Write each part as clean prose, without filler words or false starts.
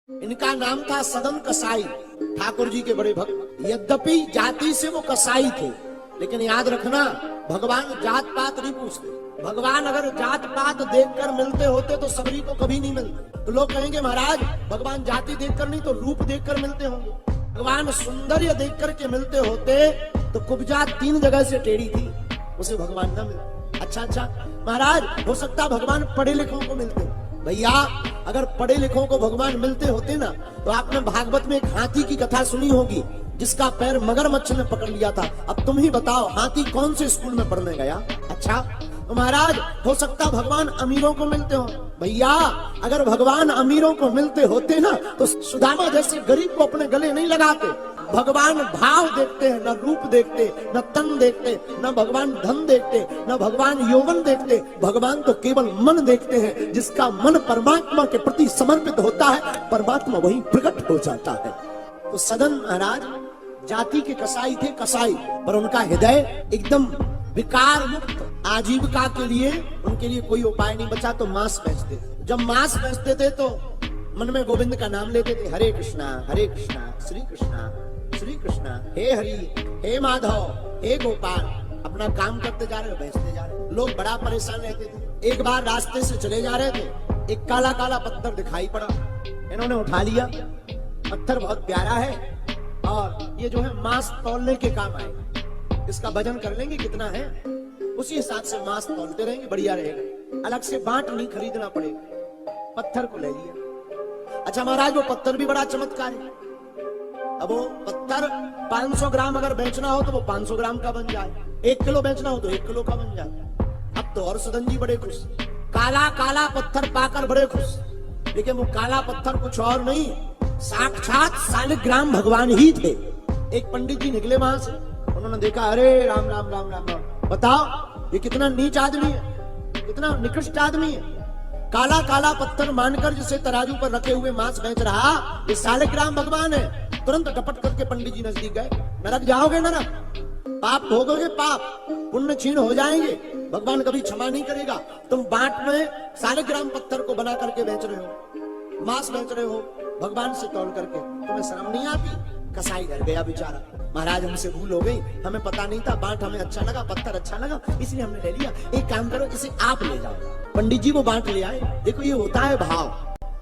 इनका नाम था सदन कसाई, ठाकुर जी के बड़े भक्त। यद्यपि जाति से वो कसाई थे, लेकिन याद रखना भगवान जात पात नहीं पूछते। भगवान अगर जात पात देखकर मिलते होते तो सबरी को कभी नहीं मिलते। तो लोग कहेंगे महाराज भगवान जाति देखकर नहीं तो रूप देखकर मिलते होंगे। भगवान सौंदर्य देखकर के मिलते होते तो कुब्जा 3 जगह से टेढ़ी थी, उसे भगवान न मिलते। अच्छा महाराज हो सकता भगवान पढ़े लिखों को मिलते। भैया अगर पढ़े लिखों को भगवान मिलते होते ना तो आपने भागवत में एक हाथी की कथा सुनी होगी जिसका पैर मगरमच्छ ने पकड़ लिया था। अब तुम ही बताओ हाथी कौन से स्कूल में पढ़ने गया? अच्छा तो महाराज हो सकता भगवान अमीरों को मिलते हो। भैया अगर भगवान अमीरों को मिलते होते ना तो सुदामा जैसे गरीब को अपने गले नहीं लगाते। भगवान भाव देखते हैं, न रूप देखते, न तन देखते, न भगवान धन देखते, न भगवान यौवन देखते। भगवान तो केवल मन देखते हैं। जिसका मन परमात्मा के प्रति समर्पित होता है परमात्मा वहीं प्रकट हो जाता है। तो सदन महाराज जाति के कसाई थे, कसाई, पर उनका हृदय एकदम विकार मुक्त। आजीविका के लिए उनके लिए कोई उपाय नहीं बचा तो मांस बेचते। जब मांस बेचते थे तो मन में गोविंद का नाम लेते थे, हरे कृष्णा श्री कृष्णा श्री कृष्णा, हे हरि हे माधव हे गोपाल। अपना काम करते जा रहे, बेचते जा रहे। लोग बड़ा परेशान रहते थे। एक बार रास्ते से चले जा रहे थे, एक काला काला पत्थर दिखाई पड़ा। इन्होंने उठा लिया। पत्थर बहुत प्यारा है और ये जो है मांस तौलने के काम आएगा। इसका वजन कर लेंगे कितना है, उसी हिसाब से मांस तौलते रहेंगे, बढ़िया रहेगा। अलग से बांट नहीं खरीदना पड़ेगा। पत्थर को ले लिया। अच्छा महाराज वो पत्थर भी बड़ा चमत्कार है। अब वो पत्थर 500 ग्राम अगर बेचना हो तो वो 500 ग्राम का बन जाए, 1 किलो बेचना हो तो 1 किलो का बन जाए। अब तो और सदन जी बड़े खुश, काला काला पत्थर पाकर बड़े खुश। लेकिन वो काला पत्थर कुछ और नहीं, साक्षात शालिग्राम भगवान ही थे। एक पंडित जी निकले वहां से, उन्होंने देखा अरे राम राम राम राम राम, बताओ ये कितना नीच आदमी है, कितना निकृष्ट आदमी है। काला काला पत्थर मानकर जिसे तराजू पर रखे हुए मांस बेच रहा ये शालिग्राम भगवान है। तुरंत टपट करके पंडित जी नजदीक गए। नरक जाओगे नरक, पाप भोगोगे पाप, पुण्य छीन हो जाएंगे, भगवान कभी क्षमा नहीं करेगा। तुम बाट में शालिग्राम पत्थर को बना करके बेच रहे हो, मांस बेच रहे हो भगवान से तौल करके, तुम्हें शर्म नहीं आती? कसाई डर गया बेचारा। महाराज हमसे भूल हो गई, हमें पता नहीं था, बांट हमें अच्छा लगा, पत्थर अच्छा लगा, इसलिए हमने ले लिया। एक काम करो इसे आप ले जाओ। पंडित जी वो बांट ले आए। देखो ये होता है भाव,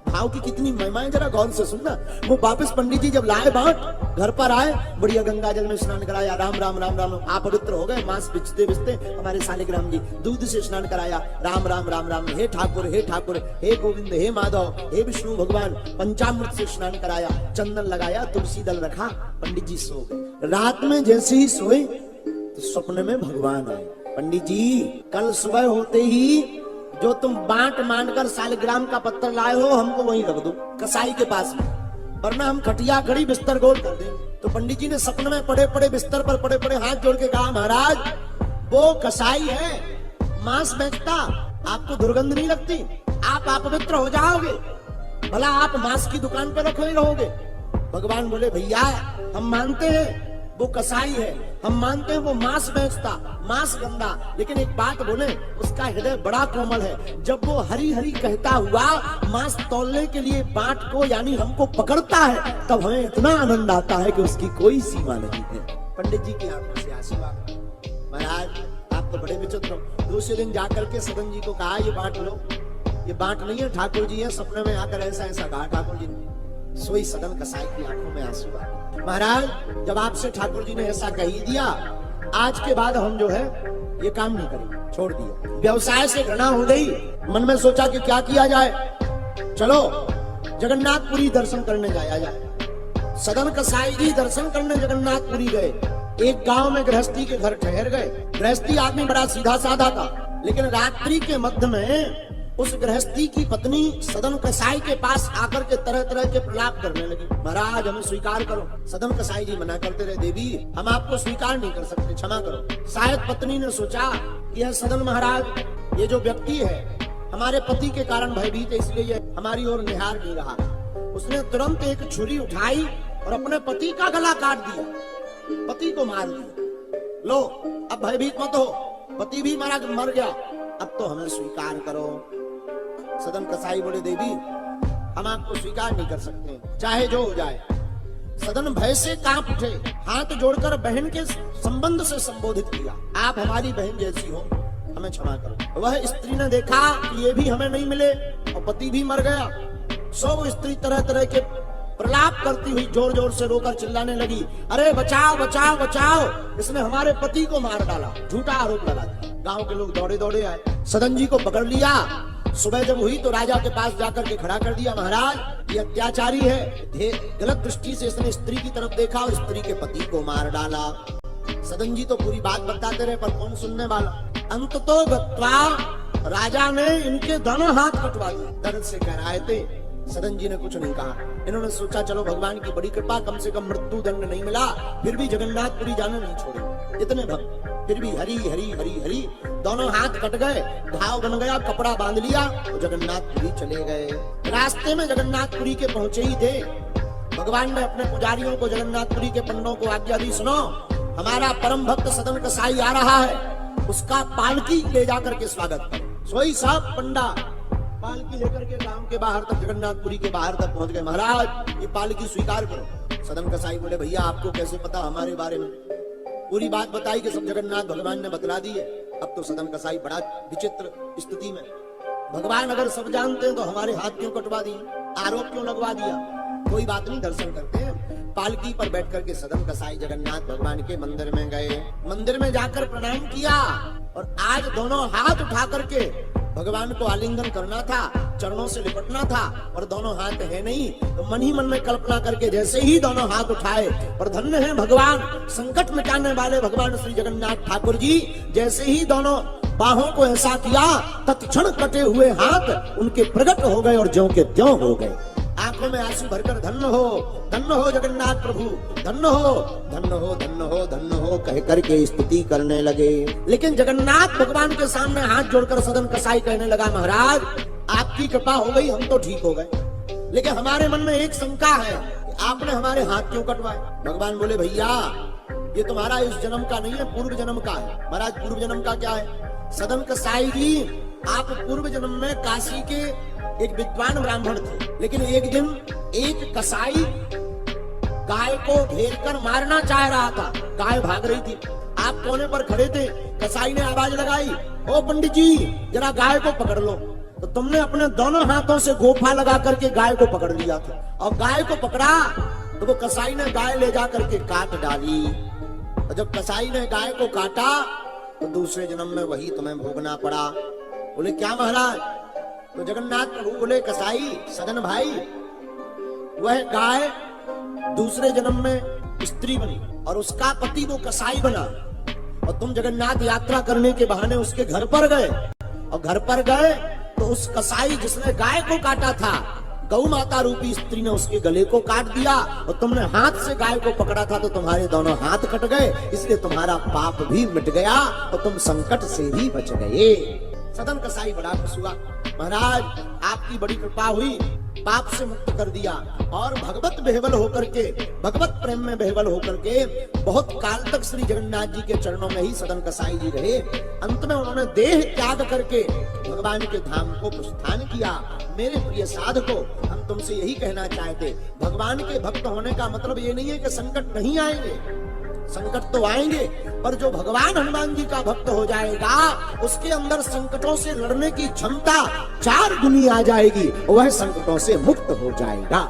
भाव की कितनी महिमाएं जरा गौर से सुनना। वो वापस पंडित जी जब लाए बांट, घर पर आए, बढ़िया गंगा जल में स्नान कराया, राम राम राम राम, आप पवित्र हो गए। मांस बिचते बिचते हमारे शालिग्राम जी दूध से स्नान कराया, राम राम राम राम, हे ठाकुर हे गोविंद हे माधव हे विष्णु भगवान, पंचामृत से स्नान कराया, चंदन लगाया, तुलसी दल रखा। पंडित जी सो गए। रात में जैसे ही सोए तो सपने में भगवान आए। पंडित जी कल सुबह होते ही जो तुम बांट मानकर शालिग्राम का पत्थर लाए हो हमको वहीं रख दो कसाई के पास में, वरना हम खटिया खड़ी बिस्तर गोल कर देंगे। तो पंडित जी ने सपने में पड़े पड़े बिस्तर पर पड़े पड़े हाथ जोड़ के कहा महाराज वो कसाई है, मांस बेचता, आपको दुर्गंध नहीं लगती? आप अपवित्र हो जाओगे, भला आप मांस की दुकान पर रखे रहोगे? भगवान बोले भैया हम मानते हैं वो कसाई है, हम मानते हैं वो मांस बेचता, मांस गंदा, लेकिन एक बात बोले उसका हृदय बड़ा कोमल है। जब वो हरी हरी कहता हुआ मांस तौलने के लिए बाट को यानी हमको पकड़ता है तब हमें इतना आनंद आता है कि उसकी कोई सीमा नहीं है। पंडित जी की आंखों से आंसू आ गए। महाराज आप तो बड़े विचित्र हो। दूसरे दिन जाकर के सदन जी को कहा ये बांट लो। ये बांट नहीं है, ठाकुर जी है, सपने में आकर ऐसा ऐसा कहा ठाकुर जी ने। सोई सदन कसाई की आंखों में आंसू आ गए। महाराज जब आपसे ठाकुर जी ने ऐसा कही दिया, आज के बाद हम जो है ये काम नहीं करेंगे, छोड़ दिया। व्यवसाय से घृणा हो गई, मन में सोचा कि क्या किया जाए, चलो जगन्नाथपुरी दर्शन करने जाया जाए। सदन कसाई जी दर्शन करने जगन्नाथपुरी गए। एक गांव में गृहस्थी के घर ठहर गए। गृहस्थी आदमी बड़ा सीधा साधा था, लेकिन रात्रि के मध्य में उस गृहस्थी की पत्नी सदन कसाई के पास आकर के तरह तरह के प्रलाप करने लगी। महाराज हमें स्वीकार करो। सदन कसाई जी मना करते रहे, देवी हम आपको स्वीकार नहीं कर सकते, क्षमा करो। शायद पत्नी ने सोचा कि यह सदन महाराज ये जो व्यक्ति है हमारे पति के कारण भयभीत है, इसलिए ये हमारी ओर निहार नहीं रहा। उसने तुरंत एक छुरी उठाई और अपने पति का गला काट दिया, पति को मार दिया। लो अब भयभीत मत हो, पति भी मर गया, अब तो हमें स्वीकार करो। सदन कसाई बोले देवी हम आपको स्वीकार नहीं कर सकते, चाहे जो हो जाए। सदन भय से कांप उठे, हाथ जोड़कर बहन के संबंध से संबोधित किया, आप हमारी बहन जैसी हो, हमें क्षमा करो। वह स्त्री ने देखा कि ये भी हमें नहीं मिले और पति भी मर गया, सो वो स्त्री तरह तरह के प्रलाप करती हुई जोर जोर से रोकर चिल्लाने लगी, अरे बचाओ बचाओ बचाओ, इसने हमारे पति को मार डाला, झूठा आरोप लगा दिया। गांव के लोग दौड़े दौड़े आए, सदन जी को पकड़ लिया। सुबह जब हुई तो राजा के पास जाकर के खड़ा कर दिया, महाराज ये अत्याचारी है, गलत दृष्टि से इसने स्त्री की तरफ देखा और स्त्री के पति को मार डाला। सदन जी तो पूरी बात बताते रहे, पर कौन सुनने वाला। अंत तो गत्वा राजा ने इनके दोनों हाथ कटवा दिए, दर्द से कह रहे थे। सदन जी ने कुछ नहीं कहा, इन्होंने सोचा चलो भगवान की बड़ी कृपा, कम से कम मृत्यु दंड नहीं मिला, फिर भी जगन्नाथपुरी जाने नहीं छोड़े। इतने भक्त फिर भी हरी हरी हरी हरी, दोनों हाथ कट गए, घाव बन गया, कपड़ा बांध लिया तो जगन्नाथपुरी चले गए। रास्ते में जगन्नाथपुरी के पहुंचे ही थे, भगवान ने अपने पुजारियों को, जगन्नाथपुरी के पंडों को आज्ञा दी, सुनो हमारा परम भक्त सदन कसाई आ रहा है, उसका पालकी ले जाकर के स्वागत करो। सोई साहब पंडा पालकी लेकर के गांव के बाहर तक, जगन्नाथपुरी के बाहर तक पहुंच गए। महाराज ये पालकी स्वीकार करो। सदन कसाई बोले, भैया आपको कैसे पता हमारे बारे में? पूरी बात बताई कि सब जगन्नाथ भगवान ने बतला दी है। अब तो सदन कसाई बड़ा विचित्र स्थिति में, भगवान अगर सब जानते हैं तो हमारे हाथ क्यों कटवा दिए, आरोप क्यों लगवा दिया? कोई बात नहीं, दर्शन करते हैं। पालकी पर बैठ करके सदन कसाई जगन्नाथ भगवान के मंदिर में गए, मंदिर में जाकर प्रणाम किया और आज दोनों हाथ उठा करके भगवान को आलिंगन करना था, चरणों से लिपटना था, और दोनों हाथ है नहीं, तो मन ही मन में कल्पना करके जैसे ही दोनों हाथ उठाए, पर धन्य है भगवान, संकट मिटाने वाले भगवान श्री जगन्नाथ ठाकुर जी, जैसे ही दोनों बाहों को ऐसा किया, तत्क्षण कटे हुए हाथ उनके प्रकट हो गए और ज्यों के त्यों हो गए। आंखों में आंसू भरकर धन्य हो जगन्नाथ प्रभु, धन्य हो धन्य हो धन्य हो धन्य हो कह करके स्तुति करने लगे। लेकिन जगन्नाथ भगवान के सामने हाथ जोड़कर सदन कसाई कहने लगा, महाराज आपकी कृपा हो गई, हम तो ठीक हो गए, लेकिन हमारे मन में एक शंका है, आपने हमारे हाथ क्यों कटवाए? भगवान बोले, भैया ये तुम्हारा इस जन्म का नहीं है, पूर्व जन्म का है। महाराज पूर्व जन्म का क्या है? सदन कसाई जी, आप पूर्व जन्म में काशी के एक विद्वान ब्राह्मण थे, लेकिन एक दिन एक कसाई गाय को घेर कर मारना चाह रहा था, गाय भाग रही थी, आप कोने पर खड़े थे, कसाई ने आवाज लगाई, ओ पंडित जी जरा गाय को पकड़ लो, तो तुमने अपने दोनों हाथों से गोफा लगा करके गाय को पकड़ लिया था, और गाय को पकड़ा तो वो कसाई ने गाय ले जा करके काट डाली, और जब कसाई ने गाय को काटा तो दूसरे जन्म में वही तुम्हें भोगना पड़ा। बोले क्या महाराज? तो जगन्नाथ प्रभु बोले, कसाई सदन भाई, वह गाय दूसरे जन्म में स्त्री बनी और उसका पति वो कसाई बना, और तुम जगन्नाथ यात्रा करने के बहाने उसके घर पर गए, और घर पर गए तो उस कसाई जिसने गाय को काटा था, गौ माता रूपी स्त्री ने उसके गले को काट दिया, और तुमने हाथ से गाय को पकड़ा था तो तुम्हारे दोनों हाथ कट गए, इसलिए तुम्हारा पाप भी मिट गया और तुम संकट से भी बच गए। सदन कसाई बड़ा खुश हुआ, महाराज आपकी बड़ी कृपा हुई, पाप से मुक्त कर दिया, और भगवत बेहवल होकर के, भगवत प्रेम में बेहवल होकर के बहुत काल तक श्री जगन्नाथ जी के चरणों में ही सदन कसाई जी रहे। अंत में उन्होंने देह त्याग करके भगवान के धाम को प्रस्थान किया। मेरे प्रिय साधको, हम तुमसे यही कहना चाहते, भगवान के भक्त होने का मतलब ये नहीं है कि संकट नहीं आएंगे, संकट तो आएंगे, पर जो भगवान हनुमान जी का भक्त हो जाएगा, उसके अंदर संकटों से लड़ने की क्षमता 4 गुनी आ जाएगी, वह संकटों से मुक्त हो जाएगा।